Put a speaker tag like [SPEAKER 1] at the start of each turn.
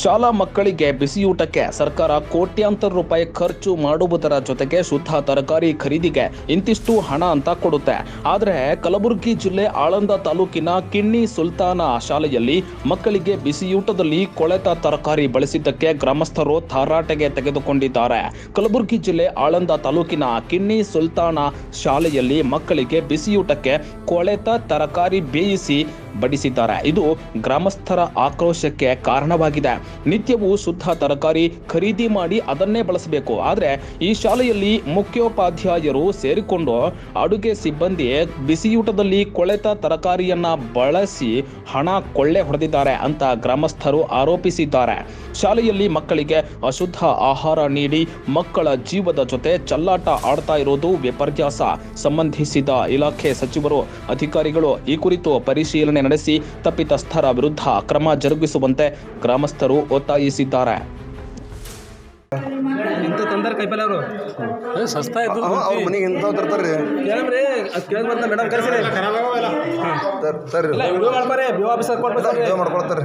[SPEAKER 1] ಶಾಲಾ ಮಕ್ಕಳಿಗೆ ಬಿಸಿಯೂಟಕ್ಕೆ ಸರ್ಕಾರ ಕೋಟ್ಯಾಂತರ ರೂಪಾಯಿ ಖರ್ಚು ಮಾಡುವುದರ ಜೊತೆಗೆ ಶುದ್ಧ ತರಕಾರಿ ಖರೀದಿಗೆ ಇಂತಿಷ್ಟು ಹಣ ಅಂತ ಕೊಡುತ್ತೆ. ಆದರೆ ಕಲಬುರಗಿ ಜಿಲ್ಲೆ ಆಳಂದ ತಾಲೂಕಿನ ಕಿಣ್ಣಿ ಸುಲ್ತಾನ ಶಾಲೆಯಲ್ಲಿ ಮಕ್ಕಳಿಗೆ ಬಿಸಿಯೂಟದಲ್ಲಿ ಕೊಳೆತ ತರಕಾರಿ ಬಳಸಿದ್ದಕ್ಕೆ ಗ್ರಾಮಸ್ಥರು ತಾರಾಟೆಗೆ ತೆಗೆದುಕೊಂಡಿದ್ದಾರೆ. ಕಲಬುರಗಿ ಜಿಲ್ಲೆ ಆಳಂದ ತಾಲೂಕಿನ ಕಿಣ್ಣಿ ಸುಲ್ತಾನ ಶಾಲೆಯಲ್ಲಿ ಮಕ್ಕಳಿಗೆ ಬಿಸಿಯೂಟಕ್ಕೆ ಕೊಳೆತ ತರಕಾರಿ ಬೇಯಿಸಿ ಬಡಿಸಿದ್ದಾರೆ. ಇದು ಗ್ರಾಮಸ್ಥರ ಆಕ್ರೋಶಕ್ಕೆ ಕಾರಣವಾಗಿದೆ. ನಿತ್ಯವೂ ಶುದ್ಧ ತರಕಾರಿ ಖರೀದಿ ಮಾಡಿ ಅದನ್ನೇ ಬಳಸಬೇಕು. ಆದರೆ ಈ ಶಾಲೆಯಲ್ಲಿ ಮುಖ್ಯೋಪಾಧ್ಯಾಯರು ಸೇರಿಕೊಂಡು ಅಡುಗೆ ಸಿಬ್ಬಂದಿ ಬಿಸಿಯೂಟದಲ್ಲಿ ಕೊಳೆತ ತರಕಾರಿಯನ್ನ ಬಳಸಿ ಹಣ ಕೊಳ್ಳೆ ಹೊಡೆದಿದ್ದಾರೆ ಅಂತ ಗ್ರಾಮಸ್ಥರು ಆರೋಪಿಸಿದ್ದಾರೆ. ಶಾಲೆಯಲ್ಲಿ ಮಕ್ಕಳಿಗೆ ಅಶುದ್ಧ ಆಹಾರ ನೀಡಿ ಮಕ್ಕಳ ಜೀವದ ಜೊತೆ ಚೆಲ್ಲಾಟ ಆಡ್ತಾ ಇರೋದು ವಿಪರ್ಯಾಸ. ಸಂಬಂಧಿಸಿದ ಇಲಾಖೆ ಸಚಿವರು ಅಧಿಕಾರಿಗಳು ಈ ಕುರಿತು ಪರಿಶೀಲನೆ ನಡೆಸಿ ತಪ್ಪಿತಸ್ಥರ ವಿರುದ್ಧ ಕ್ರಮ ಜರುಗಿಸುವಂತೆ ಗ್ರಾಮಸ್ಥರು ಒತ್ತಾಯಿಸಿದ್ದಾರೆ.
[SPEAKER 2] ಸಸ್ತಾ ಇದ್ದು
[SPEAKER 3] ಮನೆಗೆ ಇಂಥ ತರ್ತಾರೆ
[SPEAKER 2] ಮೇಡಮ್ ಕರೆಸಿ
[SPEAKER 3] ಮಾಡ್ಕೊಳ್ತಾರೆ.